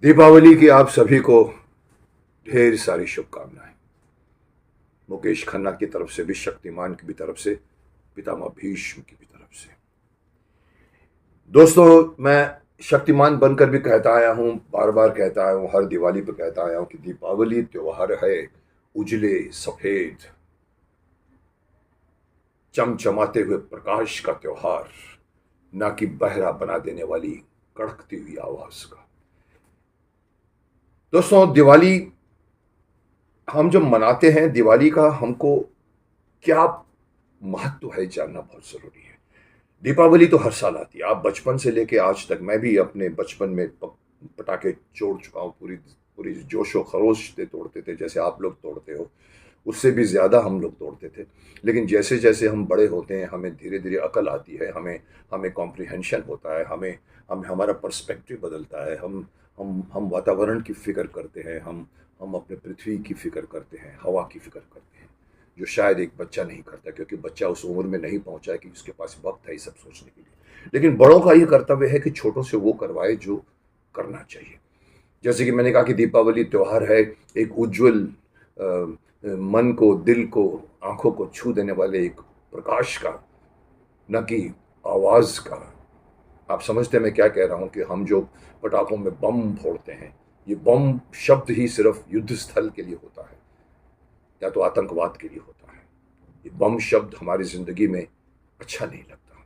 दीपावली की आप सभी को ढेर सारी शुभकामनाएं। मुकेश खन्ना की तरफ से भी, शक्तिमान की भी तरफ से, पितामह भीष्म की भी तरफ से। दोस्तों, मैं शक्तिमान बनकर भी कहता आया हूं, बार बार कहता आया हूं, हर दिवाली पे कहता आया हूं कि दीपावली त्योहार है उजले सफेद चमचमाते हुए प्रकाश का त्योहार, ना कि बहरा बना देने वाली कड़कती हुई आवाज का। दोस्तों, दिवाली हम जब मनाते हैं, दिवाली का हमको क्या महत्व है जानना बहुत जरूरी है। दीपावली तो हर साल आती है। आप बचपन से लेके आज तक, मैं भी अपने बचपन में पटाखे तोड़ चुका हूँ। पूरी पूरी जोशो खरोश से तोड़ते थे, जैसे आप लोग तोड़ते हो, उससे भी ज्यादा हम लोग तोड़ते थे। लेकिन जैसे जैसे हम बड़े होते हैं, हमें धीरे धीरे अकल आती है, हमें हमें कॉम्प्रिहेंशन होता है, हमें हमारा पर्सपेक्टिव बदलता है। हम वातावरण की फिक्र करते हैं, हम अपने पृथ्वी की फिक्र करते हैं, हवा की फिक्र करते हैं, जो शायद एक बच्चा नहीं करता, क्योंकि बच्चा उस उम्र में नहीं पहुंचा है कि उसके पास वक्त है ये सब सोचने के लिए। लेकिन बड़ों का ये कर्तव्य है कि छोटों से वो करवाए जो करना चाहिए। जैसे कि मैंने कहा कि दीपावली त्योहार है एक उज्जवल, मन को, दिल को, आंखों को छू देने वाले एक प्रकाश का, न कि आवाज का। आप समझते हैं मैं क्या कह रहा हूं कि हम जो पटाखों में बम फोड़ते हैं, ये बम शब्द ही सिर्फ युद्ध स्थल के लिए होता है या तो आतंकवाद के लिए होता है। ये बम शब्द हमारी जिंदगी में अच्छा नहीं लगता।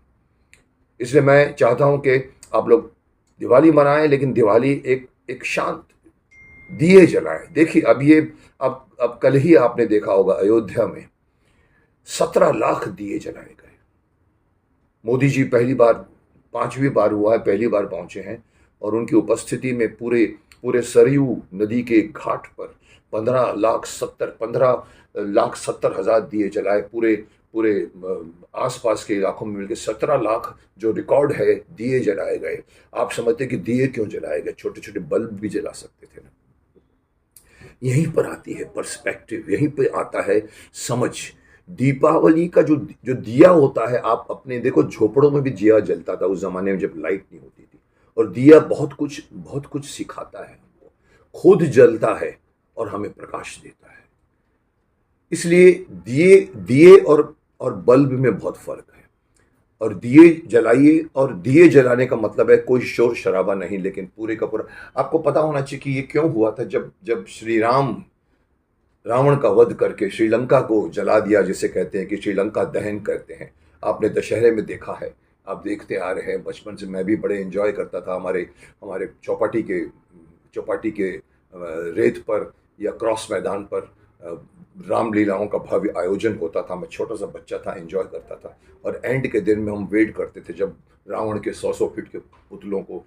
इसलिए मैं चाहता हूं कि आप लोग दिवाली मनाएं, लेकिन दिवाली एक एक शांत, दिए जलाएं। देखिए, अब कल ही आपने देखा होगा, अयोध्या में 17 लाख दिए जलाए गए। मोदी जी पहली बार, 5वीं बार हुआ है, पहली बार पहुंचे हैं, और उनकी उपस्थिति में पूरे पूरे सरयू नदी के घाट पर 15 लाख 70 दिए जलाए। पूरे पूरे आसपास के इलाकों में मिलकर 17 लाख जो रिकॉर्ड है दिए जलाए गए। आप समझते कि दिए क्यों जलाए गए? छोटे छोटे बल्ब भी जला सकते थे ना। यहीं पर आती है पर्सपेक्टिव, यहीं पे आता है समझ। दीपावली का जो जो दिया होता है, आप अपने देखो, झोपड़ों में भी दिया जलता था उस जमाने में जब लाइट नहीं होती थी। और दिया बहुत कुछ सिखाता है हमको, खुद जलता है और हमें प्रकाश देता है। इसलिए दिए दिए और बल्ब में बहुत फर्क है। और दिए जलाइए, और दिए जलाने का मतलब है कोई शोर शराबा नहीं, लेकिन पूरे का पूरा। आपको पता होना चाहिए कि ये क्यों हुआ था। जब जब श्री राम रावण का वध करके श्रीलंका को जला दिया, जिसे कहते हैं कि श्रीलंका दहन करते हैं। आपने दशहरे में देखा है, आप देखते आ रहे हैं, बचपन से मैं भी बड़े एंजॉय करता था। हमारे हमारे चौपाटी के रेत पर या क्रॉस मैदान पर रामलीलाओं का भव्य आयोजन होता था। मैं छोटा सा बच्चा था, एंजॉय करता था। और एंड के दिन में हम वेट करते थे जब रावण के 100 फीट के पुतलों को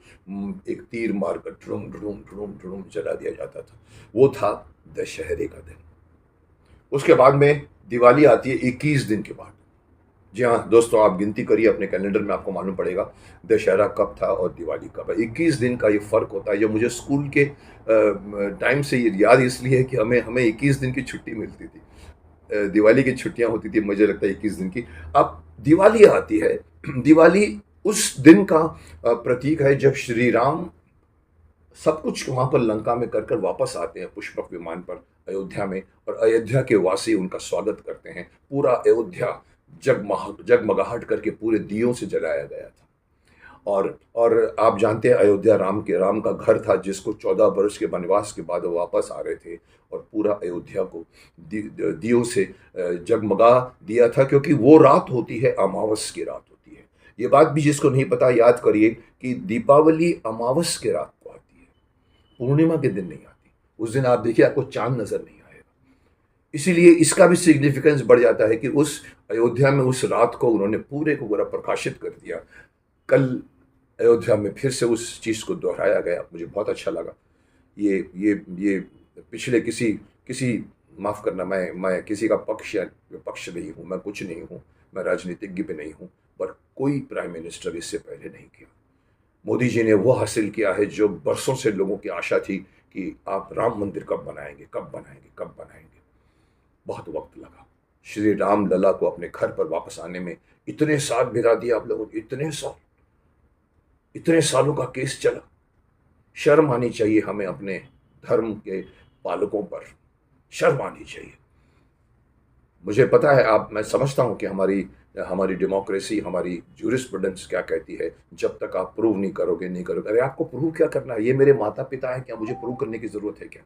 एक तीर मारकर ड्रूम ड्रूम ड्रूम ड्रूम जला दिया जाता था। वो था दशहरे का दिन। उसके बाद में दिवाली आती है 21 दिन के बाद। जी हाँ दोस्तों, आप गिनती करिए अपने कैलेंडर में, आपको मालूम पड़ेगा दशहरा कब था और दिवाली कब है। 21 दिन का ये फर्क होता है। जो मुझे स्कूल के टाइम से ये याद इसलिए है कि हमें हमें 21 दिन की छुट्टी मिलती थी। दिवाली की छुट्टियां होती थी, मुझे लगता है 21 दिन की। अब दिवाली आती है, दिवाली उस दिन का प्रतीक है जब श्री राम सब कुछ वहां पर लंका में कर कर वापस आते हैं पुष्पक विमान पर अयोध्या में, और अयोध्या के वासी उनका स्वागत करते हैं। पूरा अयोध्या जगमगाहट करके पूरे दियों से जलाया गया था। और आप जानते हैं, अयोध्या राम का घर था, जिसको 14 वर्ष के वनवास के बाद वो वापस आ रहे थे, और पूरा अयोध्या को दियों से जगमगा दिया था, क्योंकि वो रात होती है, अमावस की रात होती है। ये बात भी जिसको नहीं पता, याद करिए कि दीपावली अमावस के रात को आती है, पूर्णिमा के दिन नहीं आती। उस दिन आप देखिए, आपको चांद नजर नहीं आएगा। इसीलिए इसका भी सिग्निफिकेंस बढ़ जाता है कि उस अयोध्या में उस रात को उन्होंने पूरे को पूरा प्रकाशित कर दिया। कल अयोध्या में फिर से उस चीज को दोहराया गया, मुझे बहुत अच्छा लगा। ये पिछले किसी किसी माफ करना, मैं किसी का पक्ष या विपक्ष नहीं हूं, मैं कुछ नहीं हूं, मैं राजनीतिज्ञ भी नहीं हूं, पर कोई प्राइम मिनिस्टर इससे पहले नहीं किया। मोदी जी ने वो हासिल किया है जो बरसों से लोगों की आशा थी कि आप राम मंदिर कब बनाएंगे, कब बनाएंगे, कब बनाएंगे। बहुत वक्त लगा श्री राम लला को अपने घर पर वापस आने में। इतने साल बिता दिए आप लोगों ने, इतने सालों का केस चला। शर्म आनी चाहिए हमें अपने धर्म के पालकों पर, शर्म आनी चाहिए। मुझे पता है, आप मैं समझता हूँ कि हमारी हमारी डेमोक्रेसी, हमारी जूरिस्प्रूडेंस क्या कहती है, जब तक आप प्रूव नहीं करोगे नहीं करोगे। अरे आपको प्रूव क्या करना है? ये मेरे माता पिता हैं, क्या मुझे प्रूव करने की ज़रूरत है क्या?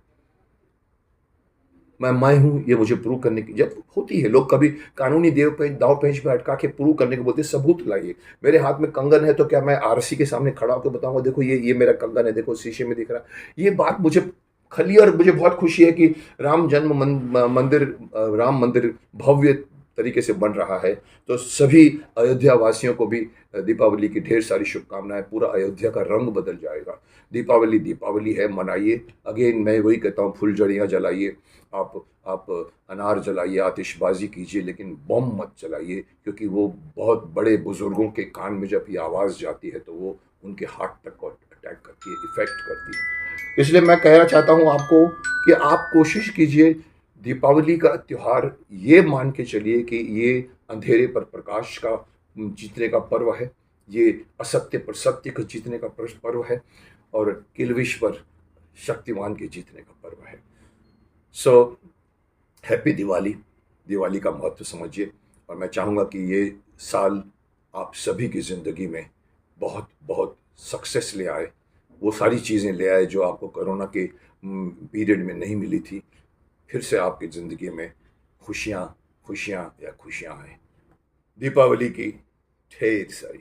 मैं हूँ, ये मुझे प्रूव करने की जब होती है। लोग कभी कानूनी दाव पेंच पे अटका के प्रूव करने को बोलते हैं, सबूत लाइए। मेरे हाथ में कंगन है तो क्या मैं आरसी के सामने खड़ा होकर बताऊंगा देखो ये मेरा कंगन है, देखो शीशे में दिख रहा है? ये बात मुझे और मुझे बहुत खुशी है कि राम मंदिर भव्य तरीके से बन रहा है। तो सभी अयोध्या वासियों को भी दीपावली की ढेर सारी शुभकामनाएं। पूरा अयोध्या का रंग बदल जाएगा। दीपावली दीपावली है, मनाइए। अगेन मैं वही कहता हूँ, फुलझड़ियाँ जलाइए, आप अनार जलाइए, आतिशबाजी कीजिए, लेकिन बम मत चलाइए, क्योंकि वो बहुत बड़े बुजुर्गों के कान में जब ये आवाज़ जाती है तो वो उनके हार्ट तक को अटैक करती है, इफेक्ट करती है। इसलिए मैं कहना चाहता हूँ आपको कि आप कोशिश कीजिए, दीपावली का त्यौहार ये मान के चलिए कि ये अंधेरे पर प्रकाश का जीतने का पर्व है, ये असत्य पर सत्य का जीतने का पर्व है, और किल्विश पर शक्तिमान के जीतने का पर्व है। So happy Diwali. दिवाली का महत्व समझिए, और मैं चाहूँगा कि ये साल आप सभी की ज़िंदगी में बहुत बहुत सक्सेस ले आए, वो सारी चीज़ें ले आए जो आपको कोरोना के पीरियड में नहीं मिली थी। फिर से आपकी ज़िंदगी में खुशियाँ खुशियाँ या खुशियाँ आए। दीपावली की ढेर सारी